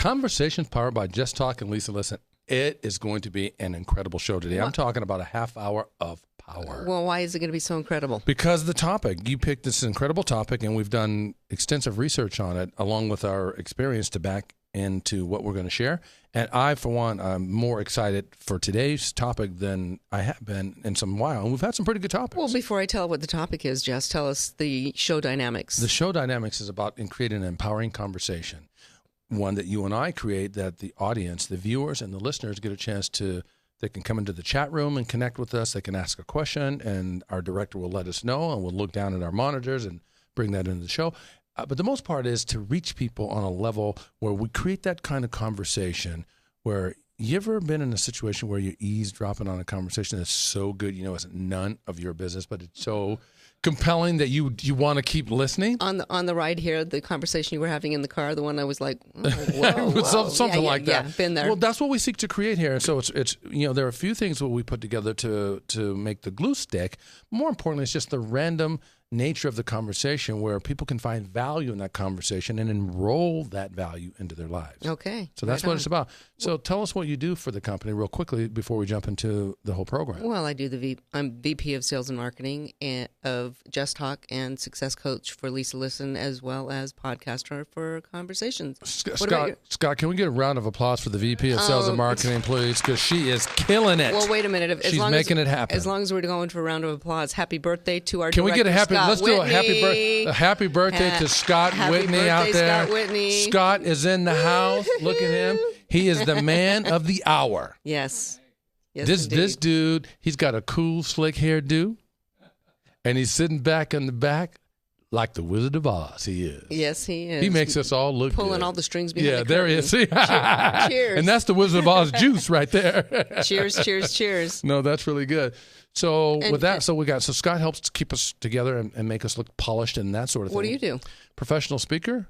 Conversations powered by Just Talk and Lisa Listen. It is going to be an incredible show today. I'm talking about a half hour of power. Well, why is it going to be so incredible? Because the topic. You picked this incredible topic, and we've done extensive research on it, along with our experience to back into what we're going to share. And I, for one, am more excited for today's topic than I have been in some while. And we've had some pretty good topics. Well, before I tell what the topic is, Jess, tell us the show dynamics. The show dynamics is about creating an empowering conversation, one that you and I create that the audience, the viewers, and the listeners get a chance to. They can come into the chat room and connect with us. They can ask a question, and our director will let us know, and we'll look down at our monitors and bring that into the show. But the most part is to reach people on a level where we create that kind of conversation where you ever been in a situation where you're eavesdropping on a conversation that's so good, you know, it's none of your business, but it's so compelling that you want to keep listening? On the ride here, the conversation you were having in the car, the one I was like, oh, whoa. Something like that. Yeah, been there. Well, that's what we seek to create here. So it's you know, there are a few things that we put together to make the glue stick. More importantly, it's just the random nature of the conversation where people can find value in that conversation and enroll that value into their lives. Okay. So that's what it's about. So tell us what you do for the company real quickly before we jump into the whole program. Well, I'm VP of Sales and Marketing of Just Talk and Success Coach for Lisa Listen, as well as podcaster for Conversations. Scott, can we get a round of applause for the VP of Sales and Marketing, please? Because she is killing it. Well, wait a minute. She's making it happen. As long as we're going for a round of applause, happy birthday to our Can we get a happy? Scott Let's Whitney. do a happy birthday to Scott Whitney out there. Scott Whitney. Scott is in the house. Look at him. He is the man of the hour. Yes. This dude, he's got a cool, slick hairdo, and he's sitting back in the back like the Wizard of Oz. He is. Yes, he is. He makes us all look pulling good. all the strings behind the curtain. There he is. Cheers. And that's the Wizard of Oz juice right there. Cheers, cheers, cheers. No, that's really good. So Scott helps keep us together and make us look polished and that sort of thing. What do you do? Professional speaker.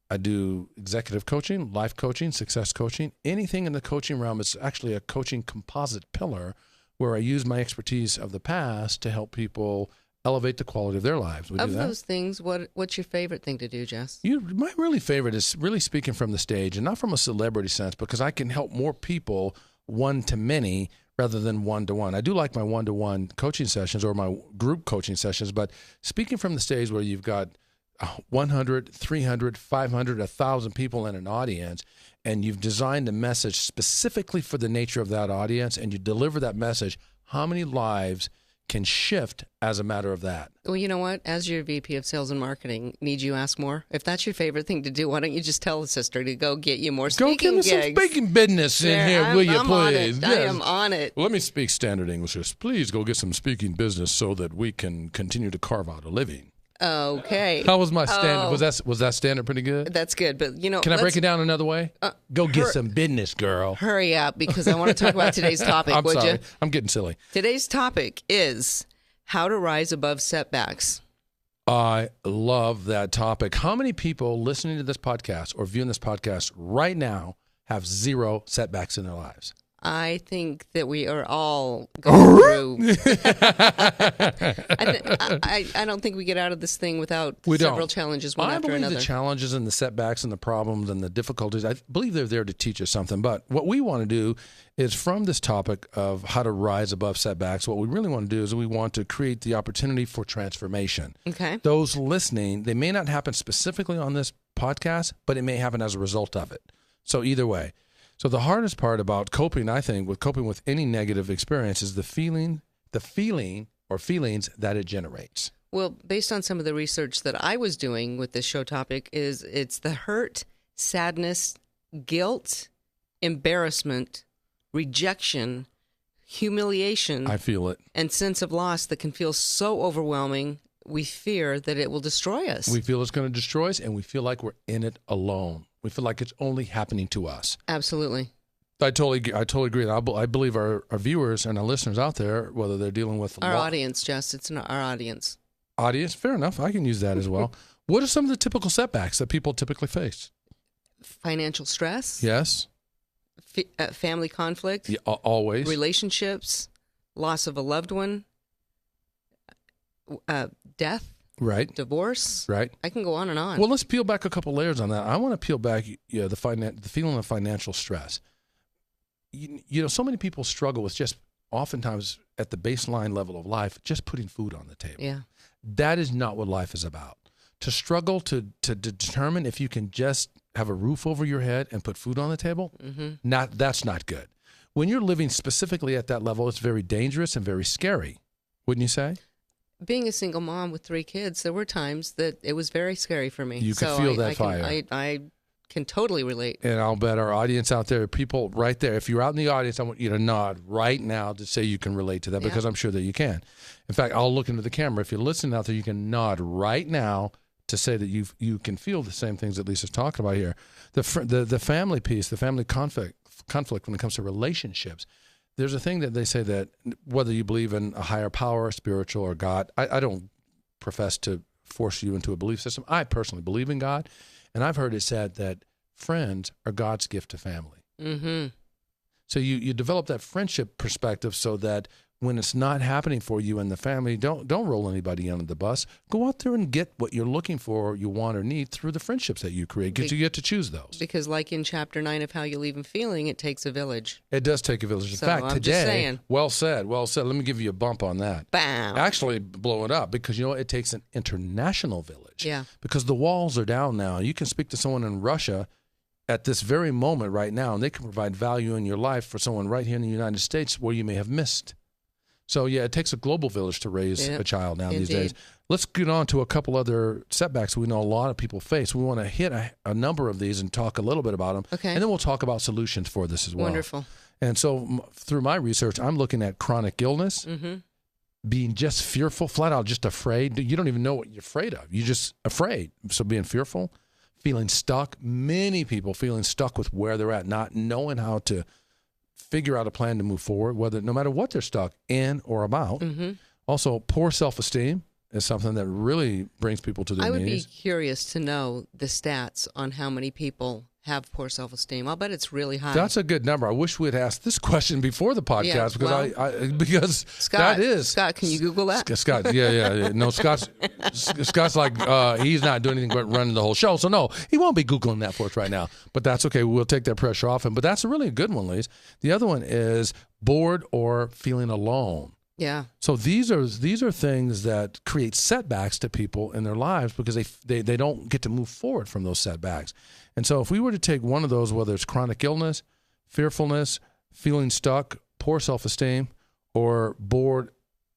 I do executive coaching, life coaching, success coaching. Anything in the coaching realm is actually a coaching composite pillar where I use my expertise of the past to help people elevate the quality of their lives. Of those things, what's your favorite thing to do, Jess? My really favorite is really speaking from the stage, and not from a celebrity sense, because I can help more people one-to-many rather than one-to-one. I do like my one-to-one coaching sessions or my group coaching sessions, but speaking from the stage where you've got 100, 300, 500, 1,000 people in an audience, and you've designed a message specifically for the nature of that audience, and you deliver that message, how many lives can shift as a matter of that? Well, you know what? As your VP of Sales and Marketing, need you ask more? If that's your favorite thing to do, why don't you just tell the sister to go get you more speaking gigs? Go give me some speaking business in here, will you, please? Yes. I am on it. Well, let me speak standard English. Please go get some speaking business so that we can continue to carve out a living. Okay. How was my standard? Was that standard pretty good? That's good, but can I break it down another way? Go get some business, girl. Hurry up, because I want to talk about today's topic. I'm sorry. You? I'm getting silly. Today's topic is how to rise above setbacks. I love that topic. How many people listening to this podcast or viewing this podcast right now have zero setbacks in their lives? I think that we are all going through. I don't think we get out of this thing without several challenges one after another. I believe the challenges and the setbacks and the problems and the difficulties, I believe they're there to teach us something. But what we want to do is, from this topic of how to rise above setbacks, what we really want to do is we want to create the opportunity for transformation. Okay. Those listening, they may not happen specifically on this podcast, but it may happen as a result of it. So either way. So the hardest part about coping, I think, with coping with any negative experience is the feeling or feelings that it generates. Well, based on some of the research that I was doing with this show topic, it's the hurt, sadness, guilt, embarrassment, rejection, humiliation. I feel it. And sense of loss that can feel so overwhelming, we fear that it will destroy us. We feel it's going to destroy us, and we feel like we're in it alone. We feel like it's only happening to us. Absolutely. I totally agree. I believe our viewers and our listeners out there, whether they're dealing with our audience, Jess, it's not our audience. Audience, fair enough. I can use that as well. What are some of the typical setbacks that people typically face? Financial stress. Yes. Family conflict. Yeah, always. Relationships. Loss of a loved one. Death. Right. divorce. Right. I can go on and on. Well, let's peel back a couple layers on that. I want to peel back the feeling of financial stress. So many people struggle with just oftentimes at the baseline level of life, just putting food on the table. Yeah. That is not what life is about. To struggle to determine if you can just have a roof over your head and put food on the table, that's not good. When you're living specifically at that level, it's very dangerous and very scary, wouldn't you say? Being a single mom with 3 kids, there were times that it was very scary for me. You could feel that fire. I can totally relate. And I'll bet our audience out there, people right there, if you're out in the audience, I want you to nod right now to say you can relate to that, because I'm sure that you can. In fact, I'll look into the camera. If you're listening out there, you can nod right now to say that you can feel the same things that Lisa's talking about here. The family piece, the family conflict when it comes to relationships. There's a thing that they say that whether you believe in a higher power, spiritual, or God, I don't profess to force you into a belief system. I personally believe in God, and I've heard it said that friends are God's gift to family. Mm-hmm. So you develop that friendship perspective so that when it's not happening for you and the family, don't roll anybody under the bus. Go out there and get what you're looking for, or you want or need through the friendships that you create, because you get to choose those. Because like in Chapter 9 of How You Leave 'Em Feeling, it takes a village. It does take a village. In fact, I'm today, just saying. well said. Let me give you a bump on that. Bam. Actually blow it up, because it takes an international village. Yeah. Because the walls are down now. You can speak to someone in Russia at this very moment right now, and they can provide value in your life for someone right here in the United States where you may have missed. So, it takes a global village to raise a child now these days. Let's get on to a couple other setbacks we know a lot of people face. We want to hit a number of these and talk a little bit about them. Okay. And then we'll talk about solutions for this as well. Wonderful. And so through my research, I'm looking at chronic illness, being just fearful, flat out just afraid. You don't even know what you're afraid of. You're just afraid. So being fearful, feeling stuck. Many people feeling stuck with where they're at, not knowing how to figure out a plan to move forward, no matter what they're stuck in or about. Also, poor self-esteem is something that really brings people to their knees. I would be curious to know the stats on how many people have poor self-esteem. I'll bet it's really high. That's a good number. I wish we had asked this question before the podcast, because Scott, that is Scott. Can you Google that? Scott, yeah. No, Scott's like he's not doing anything but running the whole show, so no, he won't be Googling that for us right now. But that's okay. We'll take that pressure off him. But that's a really good one, Lise. The other one is bored or feeling alone. Yeah. So these are things that create setbacks to people in their lives, because they don't get to move forward from those setbacks. And so if we were to take one of those, whether it's chronic illness, fearfulness, feeling stuck, poor self-esteem, or bored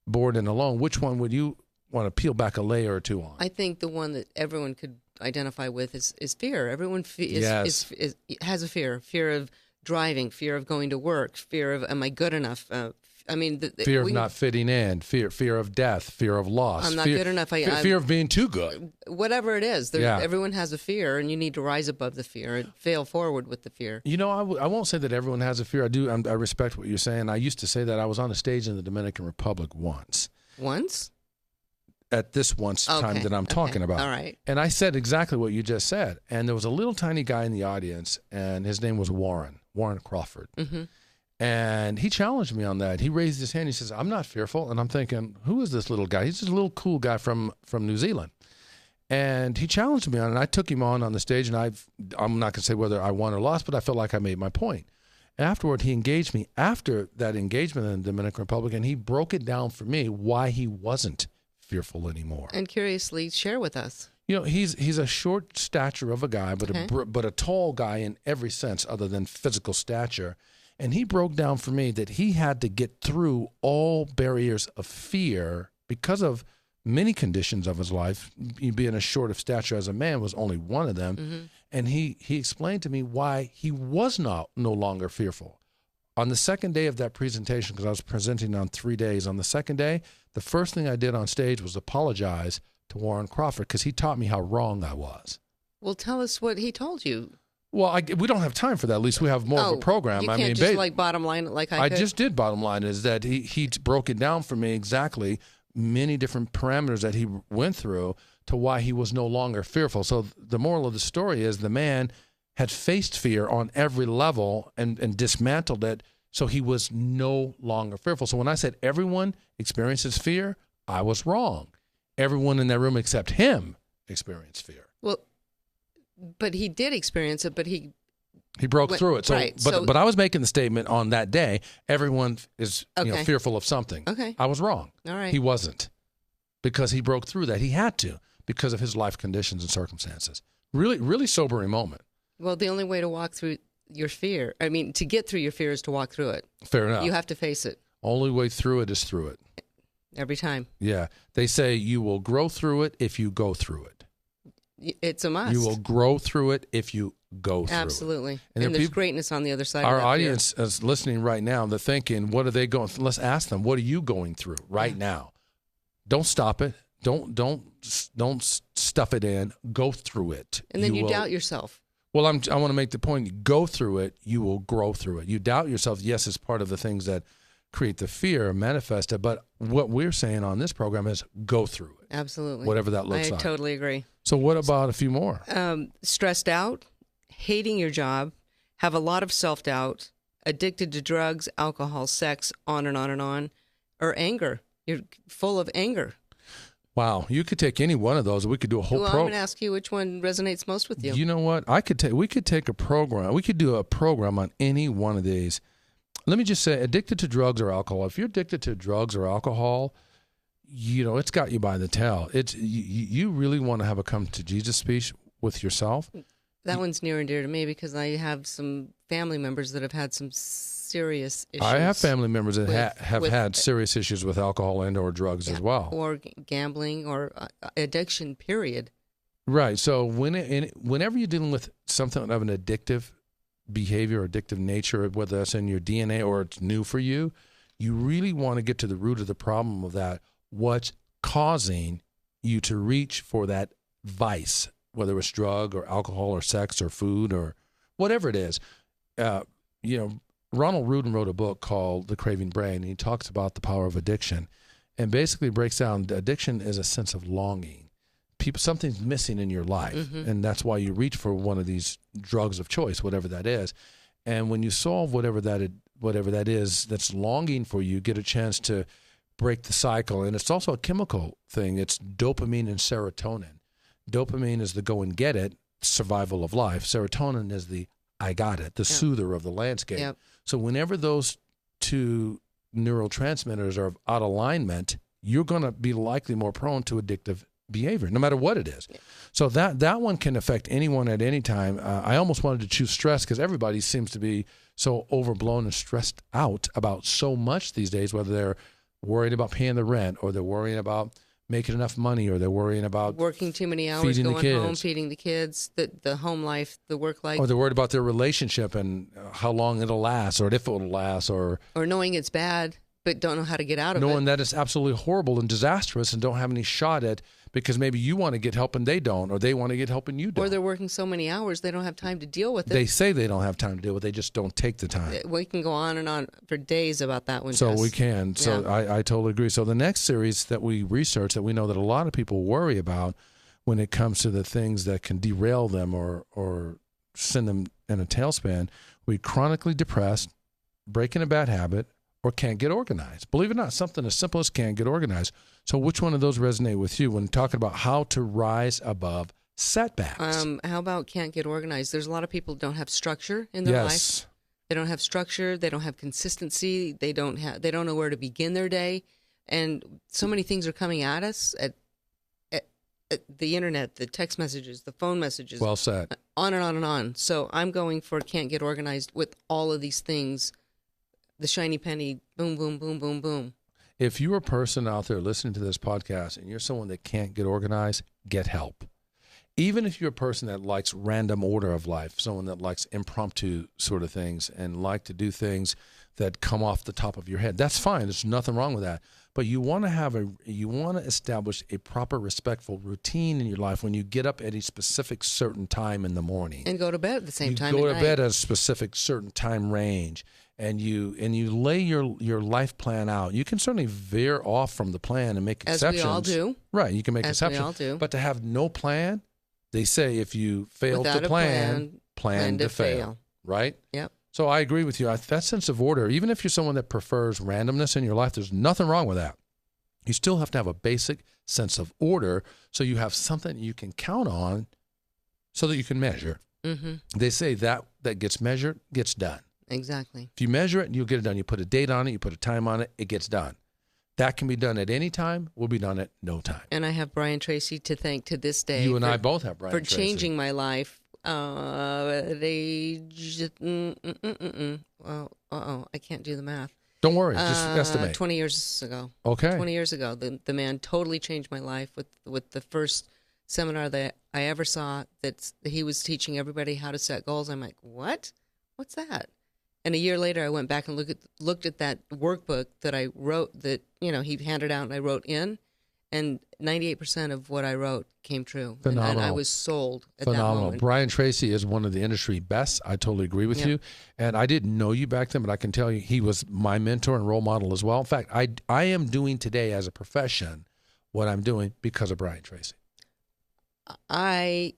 and alone, which one would you want to peel back a layer or two on? I think the one that everyone could identify with is fear. Everyone has a fear of driving, fear of going to work, fear of am I good enough? Fear of not fitting in, fear of death, fear of loss. I'm not good enough. Fear of being too good. Whatever it is, everyone has a fear, and you need to rise above the fear and fail forward with the fear. I won't say that everyone has a fear. I respect what you're saying. I used to say that. I was on a stage in the Dominican Republic once. Once? At this time that I'm talking about. All right. And I said exactly what you just said. And there was a little tiny guy in the audience, and his name was Warren Crawford. Mm-hmm. And he challenged me on that. He raised his hand. He says, "I'm not fearful." And I'm thinking, who is this little guy? He's just a little cool guy from New Zealand. And he challenged me on it. And I took him on the stage. And I'm not going to say whether I won or lost, but I felt like I made my point. Afterward, he engaged me after that engagement in the Dominican Republic. And he broke it down for me why he wasn't fearful anymore. And curiously, share with us. He's a short stature of a guy, but a tall guy in every sense other than physical stature. And he broke down for me that he had to get through all barriers of fear because of many conditions of his life. Being a short of stature as a man was only one of them. Mm-hmm. And he explained to me why he was no longer fearful. On the second day of that presentation, because I was presenting on 3 days, on the second day, the first thing I did on stage was apologize to Warren Crawford, because he taught me how wrong I was. Well, tell us what he told you. Well, we don't have time for that. At least we have more of a program. You can't just bottom line it like I could? I just did bottom line is that he broke it down for me exactly, many different parameters that he went through to why he was no longer fearful. So the moral of the story is the man had faced fear on every level and dismantled it, so he was no longer fearful. So when I said everyone experiences fear, I was wrong. everyone in that room except him experienced fear. Well, but he did experience it, but he broke through it. So, right. But I was making the statement on that day, everyone is fearful of something. Okay. I was wrong. All right. He wasn't, because he broke through that. He had to, because of his life conditions and circumstances. Really, really sobering moment. Well, the only way to walk through your fear, to get through your fear is to walk through it. Fair enough. You have to face it. Only way through it is through it. Every time. Yeah. They say you will grow through it if you go through it. It's a must. You will grow through it if you go through Absolutely. it. And there's greatness on the other side of our that audience fear. is listening right now. They're thinking, what are they going through? Let's ask them, what are you going through right now? Don't stop it. Don't stuff it in. Go through it. And then you doubt yourself. Well, I want to make the point. You go through it, you will grow through it. You doubt yourself. Yes, it's part of the things that create the fear, manifest it. But what we're saying on this program is go through it. Absolutely. Whatever that looks like. I totally agree. So what about a few more? Stressed out, hating your job, have a lot of self-doubt, addicted to drugs, alcohol, sex, on and on and on, or anger. You're full of anger. Wow, you could take any one of those. We could do a whole program. I'm going to ask you which one resonates most with you. You know what? We could take a program. We could do a program on any one of these. Let me just say, addicted to drugs or alcohol. If you're addicted to drugs or alcohol, it's got you by the tail. You really want to have a come to Jesus speech with yourself. That one's near and dear to me because I have some family members that have had some serious issues. I have family members that have had serious issues with alcohol and or drugs as well. Or gambling or addiction, period. Right. So whenever you're dealing with something of an addictive behavior or addictive nature, whether that's in your DNA or it's new for you, you really want to get to the root of the problem of that. What's causing you to reach for that vice, whether it's drug or alcohol or sex or food or whatever it is. Ronald Rudin wrote a book called The Craving Brain, and he talks about the power of addiction and basically breaks down addiction is a sense of longing. Something's missing in your life, and that's why you reach for one of these drugs of choice, whatever that is. And when you solve whatever that is that's longing for you, get a chance to break the cycle. And it's also a chemical thing. It's dopamine and serotonin. Dopamine is the go and get it, survival of life. Serotonin is the I got it, the soother of the landscape. Yep. So whenever those two neurotransmitters are out of alignment, you're going to be likely more prone to addictive behavior, no matter what it is. Yeah. So that one can affect anyone at any time. I almost wanted to choose stress because everybody seems to be so overblown and stressed out about so much these days, whether they're worried about paying the rent or they're worrying about making enough money or they're worrying about working too many hours, going home, feeding the kids, the home life, the work life. Or they're worried about their relationship and how long it'll last or if it'll last or knowing it's bad but don't know how to get out of it. Knowing that it's absolutely horrible and disastrous and don't have any shot at because maybe you want to get help and they don't, or they want to get help and you don't. Or they're working so many hours they don't have time to deal with it. They say they don't have time to deal with it, they just don't take the time. We can go on and on for days about that one. So Jess. We can. So yeah. I totally agree. So the next series that we research that we know that a lot of people worry about when it comes to the things that can derail them or send them in a tailspin, we chronically depressed, breaking a bad habit, or can't get organized. Believe it or not, something as simple as can't get organized. So which one of those resonate with you when talking about how to rise above setbacks? How about can't get organized? There's a lot of people who don't have structure in their life. They don't have structure. They don't have consistency. They don't know where to begin their day. And so many things are coming at us at the internet, the text messages, the phone messages. Well said. On and on and on. So I'm going for can't get organized with all of these things. The shiny penny, boom, boom, boom, boom, boom. If you're a person out there listening to this podcast and you're someone that can't get organized, get help. Even if you're a person that likes random order of life, someone that likes impromptu sort of things and like to do things that come off the top of your head, that's fine. There's nothing wrong with that. But you want to establish a proper, respectful routine in your life when you get up at a specific certain time in the morning. And go to bed at the same time. Go to bed at a specific certain time range. And you lay your life plan out. You can certainly veer off from the plan and make exceptions. As we all do. Right, you can make exceptions. We all do. But to have no plan, they say if you fail Without to plan to fail. Right? Yep. So I agree with you. That sense of order, even if you're someone that prefers randomness in your life, there's nothing wrong with that. You still have to have a basic sense of order so you have something you can count on so that you can measure. Mm-hmm. They say that gets measured gets done. Exactly. If you measure it, you'll get it done. You put a date on it, you put a time on it, it gets done. That can be done at any time, will be done at no time. And I have Brian Tracy to thank to this day. You and I both have Brian Tracy. For changing my life at age... I can't do the math. Don't worry, just estimate. 20 years ago. Okay. 20 years ago. The man totally changed my life with the first seminar that I ever saw that he was teaching everybody how to set goals. I'm like, what? What's that? And a year later, I went back and looked at that workbook that I wrote that, he handed out and I wrote in, and 98% of what I wrote came true. Phenomenal. And I was sold at Phenomenal. that moment. Brian Tracy is one of the industry best. I totally agree with you. And I didn't know you back then, but I can tell you he was my mentor and role model as well. In fact, I am doing today as a profession what I'm doing because of Brian Tracy. I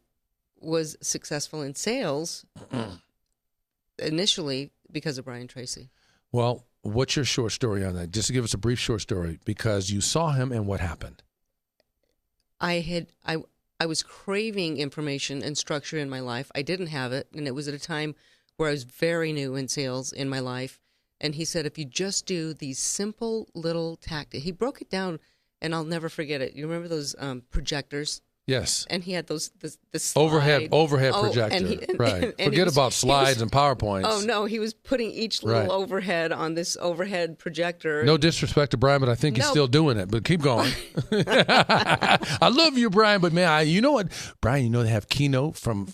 was successful in sales initially because of Brian Tracy. Well, what's your short story on that? Just to give us a brief short story, because you saw him and what happened. I was craving information and structure in my life. I didn't have it, and it was at a time where I was very new in sales in my life. And he said, if you just do these simple little tactics, he broke it down, and I'll never forget it. You remember those projectors? Yes. And he had the overhead projector. Right. Forget about slides and PowerPoints. Oh, no. He was putting each little overhead on this overhead projector. No disrespect to Brian, but I think he's still doing it. But keep going. I love you, Brian, but man, you know what? Brian, they have Keynote from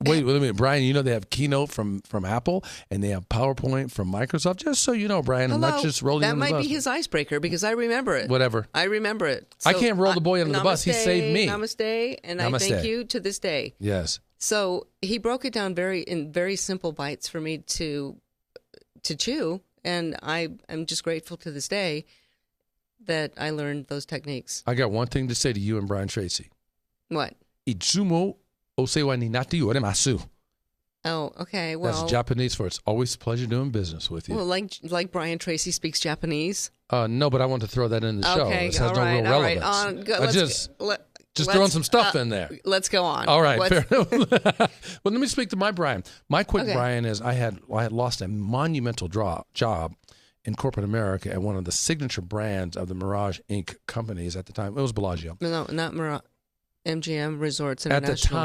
wait a minute, Brian, they have Keynote from Apple, and they have PowerPoint from Microsoft. Just so you know, Brian, I'm not just rolling that under the bus. That might be his icebreaker, because I remember it. Whatever. I remember it. So I can't roll the boy under the bus. He saved me. Namaste, and I thank you to this day. Yes. So he broke it down in very simple bites for me to chew, and I'm just grateful to this day that I learned those techniques. I got one thing to say to you and Brian Tracy. What? Itsumo osewa ni natte yoremasu. Oh, okay. Well, that's Japanese for it's always a pleasure doing business with you. Well, like Brian Tracy speaks Japanese. No, but I want to throw that in the show. Okay, This has no real relevance. Just throwing some stuff in there. Let's go on. All right, fair enough. Well, let me speak to my Brian. My quick Brian is I had lost a monumental job in corporate America at one of the signature brands of the Mirage Inc. companies at the time. It was Bellagio. No, not Mirage. MGM Resorts International.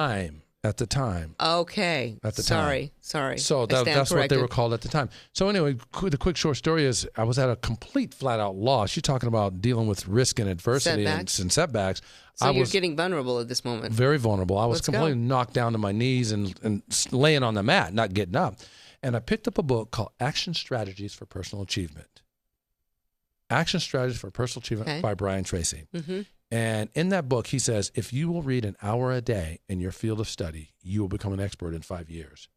At the time. Okay. At the time. Sorry. So that's what they were called at the time. So anyway, the quick short story is I was at a complete flat-out loss. You're talking about dealing with risk and adversity and setbacks. So you're getting vulnerable at this moment. Very vulnerable. I was completely knocked down to my knees and laying on the mat, not getting up. And I picked up a book called Action Strategies for Personal Achievement. Action Strategies for Personal Achievement by Brian Tracy. Mm-hmm. And in that book, he says, if you will read an hour a day in your field of study, you will become an expert in 5 years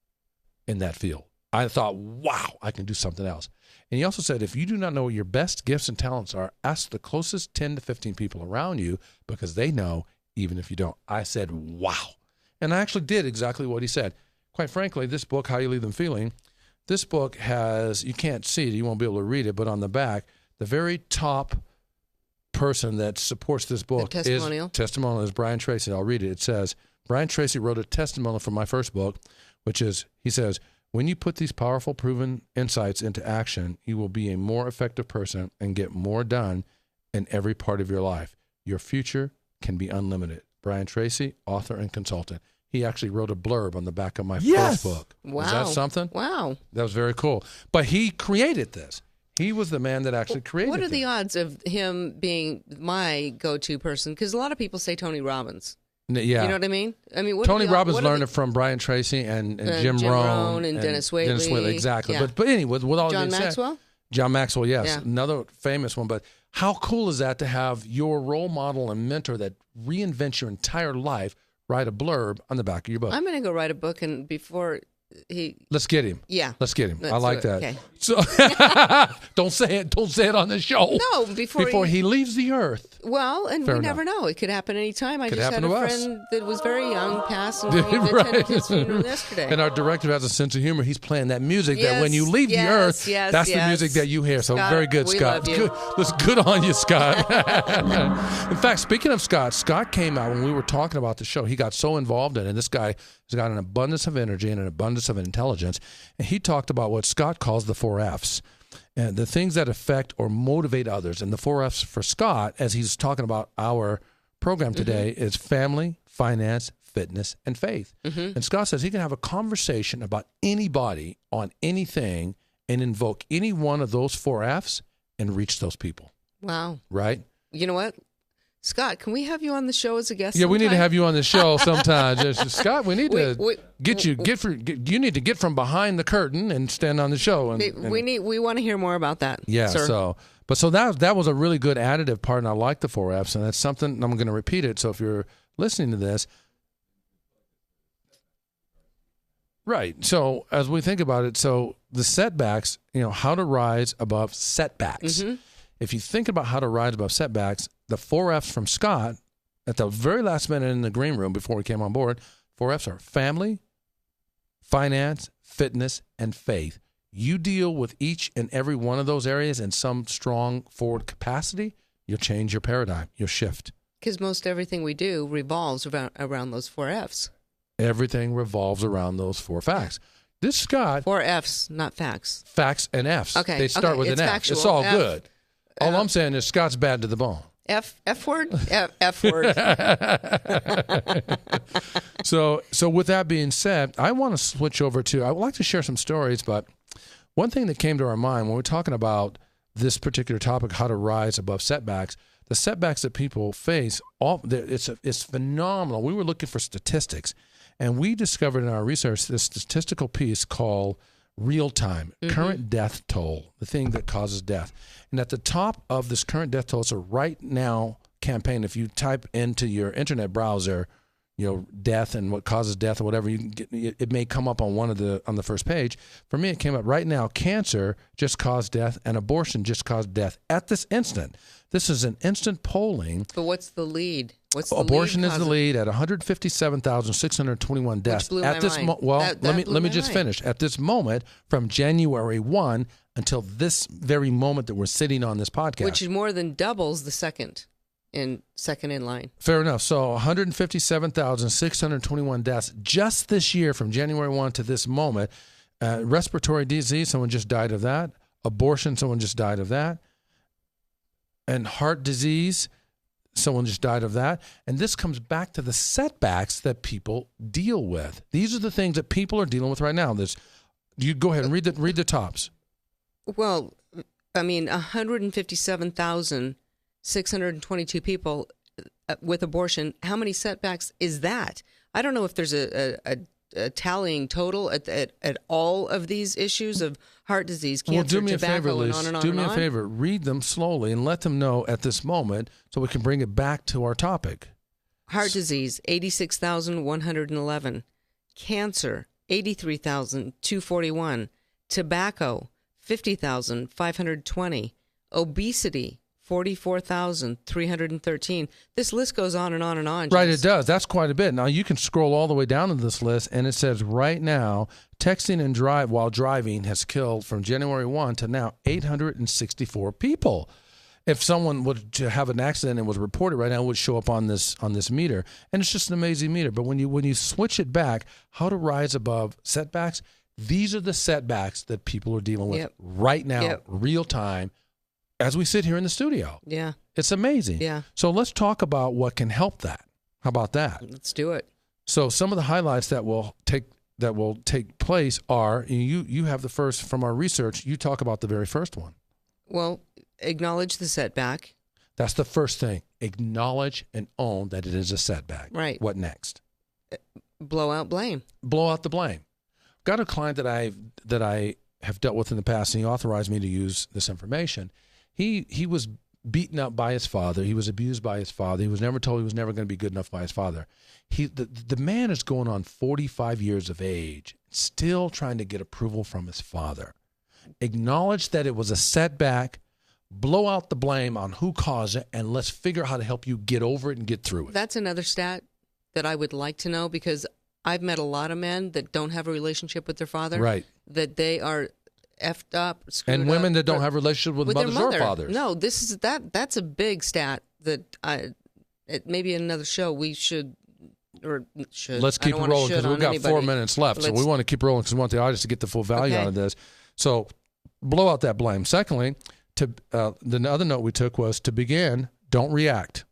in that field. I thought, wow, I can do something else. And he also said, if you do not know what your best gifts and talents are, ask the closest 10 to 15 people around you because they know, even if you don't. I said, wow. And I actually did exactly what he said. Quite frankly, this book, How You Leave Them Feeling, this book has, you can't see it, you won't be able to read it, but on the back, the very top person that supports this book testimonial is Brian Tracy. I'll read it. It says, Brian Tracy wrote a testimonial for my first book, which is, he says, when you put these powerful, proven insights into action, you will be a more effective person and get more done in every part of your life. Your future can be unlimited. Brian Tracy, author and consultant. He actually wrote a blurb on the back of my first book. Wow. Is that something? Wow. That was very cool. But he created this. He was the man that actually created it. What are the odds of him being my go-to person? Because a lot of people say Tony Robbins. Yeah. You know what I mean? Tony Robbins learned it from Brian Tracy and Jim Rohn and Dennis Waitley. Exactly. Yeah. But anyway, with all John Maxwell? John Maxwell, yes. Yeah. Another famous one. But how cool is that to have your role model and mentor that reinvents your entire life write a blurb on the back of your book? I'm going to go write a book, and before Let's get him. Yeah. Let's get him. I like that. Okay. So don't say it. Don't say it on the show. No, before he leaves the earth. Well, and Fair we enough. never know. It could happen anytime. I Could just had happen a to us. friend that was very young, passed, and we Right. attended his funeral yesterday. And our director has a sense of humor. He's playing that music that Yes, when you leave the yes, earth, yes, that's the yes. music that you hear. So Scott, very good, we Scott. love you. Good. That's good on you, Scott. In fact, speaking of Scott came out when we were talking about the show. He got so involved in it. This guy has got an abundance of energy and an abundance of intelligence. And he talked about what Scott calls the 4 Fs. And the things that affect or motivate others. And the 4 Fs for Scott, as he's talking about our program today, is family, finance, fitness, and faith. And Scott says he can have a conversation about anybody on anything and invoke any one of those 4 Fs and reach those people. Wow. Right? You know what? Scott, can we have you on the show as a guest? Yeah, we need to sometime? have you on the show sometimes. Scott, we need to you need to get from behind the curtain and stand on the show. And We want to hear more about that. yeah, sir. so that was a really good additive part, and I like the 4 Fs, and that's something I'm going to repeat it. So if you're listening to this, right. So as we think about it, so the setbacks, how to rise above setbacks. If you think about how to rise above setbacks, the 4 Fs from Scott at the very last minute in the green room before we came on board, 4 Fs are family, finance, fitness, and faith. You deal with each and every one of those areas in some strong forward capacity, you'll change your paradigm. You'll shift. Because most everything we do revolves around those 4 Fs. Everything revolves around those 4 facts. This Scott, 4 Fs, not facts. facts and Fs. Okay, They start with it's an F. factual. It's all F. good. All I'm saying is Scott's bad to the bone. F word? F word. So with that being said, I want to switch over to, I would like to share some stories, but one thing that came to our mind when we're talking about this particular topic, how to rise above setbacks, the setbacks that people face, it's phenomenal. We were looking for statistics, and we discovered in our research this statistical piece called real time, current death toll, the thing that causes death. And at the top of this current death toll, it's a right now campaign. If you type into your internet browser, death and what causes death or whatever, it may come up on on the first page. For me, it came up right now. Cancer just caused death, and abortion just caused death at this instant. This is an instant polling. But what's the lead? Abortion is the lead at 157,621 deaths. Which blew at my this mind. Let me just finish. At this moment, from January 1 until this very moment that we're sitting on this podcast, Which is more than doubles the second in line. Fair enough. So 157,621 deaths just this year from January 1 to this moment. Respiratory disease, someone just died of that. Abortion, someone just died of that. And heart disease, someone just died of that. And this comes back to the setbacks that people deal with. These are the things that people are dealing with right now. You go ahead and read the tops. Well, I mean, 157,622 people with abortion. How many setbacks is that? I don't know if there's a tallying total at all of these issues of heart disease, cancer, tobacco, and on and on. Do me a favor, read them slowly and let them know at this moment so we can bring it back to our topic. Heart disease, 86,111. Cancer, 83,241. Tobacco, 50,520. Obesity, 44,313. This list goes on and on and on. Right, it does. That's quite a bit. Now, you can scroll all the way down to this list, and it says right now, texting and drive while driving has killed from January 1 to now 864 people. If someone would to have an accident and was reported right now, it would show up on this meter, and it's just an amazing meter. But when you switch it back, how to rise above setbacks, these are the setbacks that people are dealing with right now, real time, as we sit here in the studio. Yeah. It's amazing. Yeah. So let's talk about what can help that. How about that? Let's do it. So some of the highlights that will take place are, you have the first from our research, you talk about the very first one. Well, acknowledge the setback. That's the first thing. Acknowledge and own that it is a setback. Right. What next? Blow out blame. Blow out the blame. Got a client that I have dealt with in the past, and he authorized me to use this information. He was beaten up by his father. He was abused by his father. He was never told he was never going to be good enough by his father. The man is going on 45 years of age, still trying to get approval from his father. Acknowledge that it was a setback, blow out the blame on who caused it, and let's figure out how to help you get over it and get through it. That's another stat that I would like to know, because I've met a lot of men that don't have a relationship with their father. Right. That they are effed up, screwed and women up, that don't have relationships with mothers their mother. or fathers. No, that's a big stat that maybe in another show we should. Let's keep it rolling because we've got 4 minutes left. So we want to keep rolling because we want the audience to get the full value out of this. So blow out that blame. Secondly, the other note we took was to begin, don't react.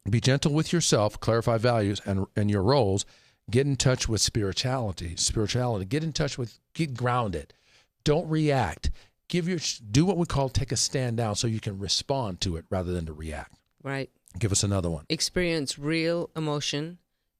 Be gentle with yourself, clarify values and your roles. Get in touch with spirituality. Get grounded. Don't react. Do what we call take a stand down so you can respond to it rather than to react. Right. Give us another one. Experience real emotion.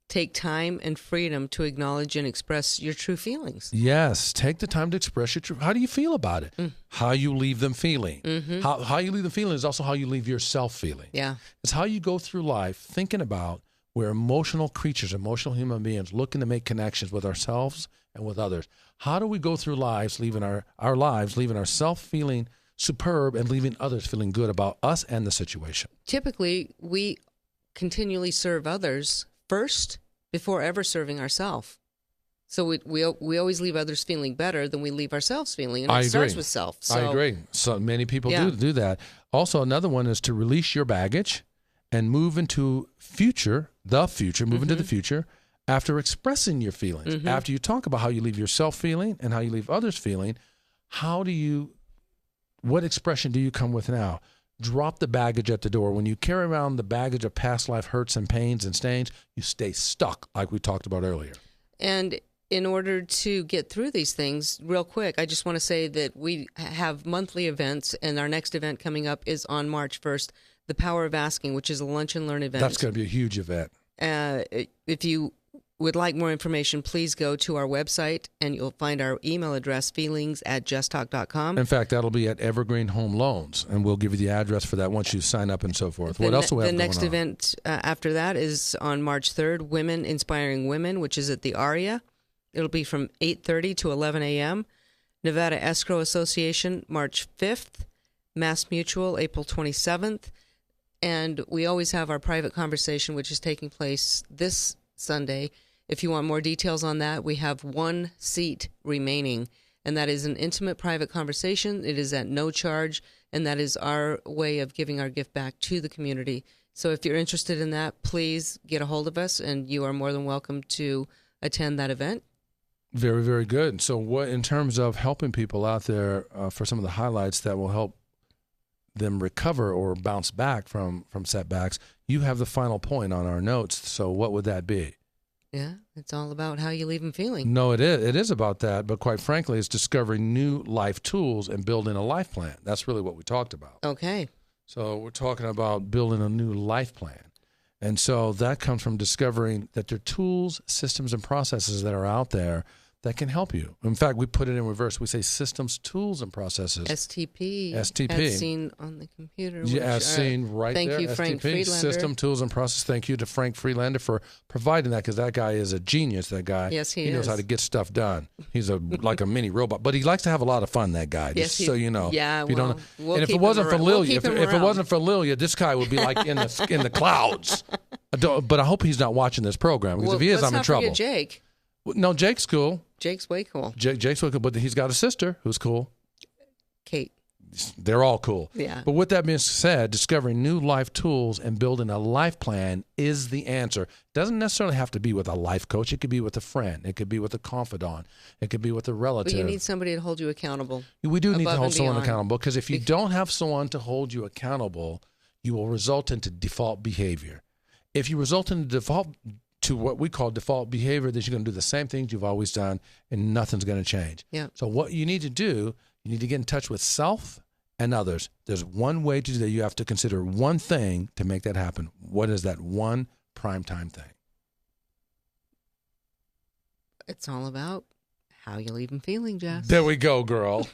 Take time and freedom to acknowledge and express your true feelings. Yes, take the time to express your true. How do you feel about it? How you leave them feeling. Mm-hmm. How you leave them feeling is also how you leave yourself feeling. Yeah, it's how you go through life thinking about we're emotional creatures, emotional human beings, looking to make connections with ourselves and with others. How do we go through lives, leaving our lives, leaving ourselves feeling superb and leaving others feeling good about us and the situation? Typically, we continually serve others first before ever serving ourselves. So we always leave others feeling better than we leave ourselves feeling. And it starts with self. So, I agree. So many people do that. Also, another one is to release your baggage and move into move into the future after expressing your feelings. Mm-hmm. After you talk about how you leave yourself feeling and how you leave others feeling, what expression do you come with now? Drop the baggage at the door. When you carry around the baggage of past life hurts and pains and stains, you stay stuck, like we talked about earlier. And in order to get through these things, real quick, I just want to say that we have monthly events, and our next event coming up is on March 1st, The Power of Asking, which is a lunch and learn event. That's going to be a huge event. If you would like more information, please go to our website and you'll find our email address, feelings@justtalk.com. In fact, that'll be at Evergreen Home Loans, and we'll give you the address for that once you sign up and so forth. What else do we have going on? The next event after that is on March 3rd, Women Inspiring Women, which is at the ARIA. It'll be from 8:30 to 11 a.m. Nevada Escrow Association, March 5th. Mass Mutual, April 27th. And we always have our private conversation, which is taking place this Sunday. If you want more details on that, we have one seat remaining, and that is an intimate private conversation. It is at no charge, and that is our way of giving our gift back to the community. So if you're interested in that, please get a hold of us, and you are more than welcome to attend that event. Very, very good. So what, in terms of helping people out there for some of the highlights that will help them recover or bounce back from setbacks, you have the final point on our notes. So what would that be? Yeah, it's all about how you leave them feeling. No, it is. It is about that. But quite frankly, it's discovering new life tools and building a life plan. That's really what we talked about. Okay. So we're talking about building a new life plan. And so that comes from discovering that there are tools, systems, and processes that are out there that can help you. In fact, we put it in reverse. We say systems, tools, and processes. STP. STP. As seen on the computer. Yeah, as seen right there. Thank you, Frank Friedlander. System, tools, and process. Thank you to Frank Friedlander for providing that, because that guy is a genius, that guy. Yes, he knows how to get stuff done. He's like a mini robot. But he likes to have a lot of fun, that guy. Yes, so you know. Yeah, if you well, don't, we'll and if keep it wasn't for Lilia, if it wasn't for Lilia, this guy would be like in the clouds. But I hope he's not watching this program, because if he is, I'm in trouble. Let's not forget Jake. No, Jake's cool. Jake's way cool. Jake's way cool, but he's got a sister who's cool. Kate. They're all cool. Yeah. But with that being said, discovering new life tools and building a life plan is the answer. Doesn't necessarily have to be with a life coach. It could be with a friend. It could be with a confidant. It could be with a relative. But you need somebody to hold you accountable. We do need to hold someone accountable, because if you don't have someone to hold you accountable, you will result into default behavior. If you result in to what we call default behavior, that you're going to do the same things you've always done and nothing's going to change. Yeah. So what you need to do, you need to get in touch with self and others. There's one way to do that. You have to consider one thing to make that happen. What is that one primetime thing? It's all about how you leave them feeling, Jess. There we go, girl.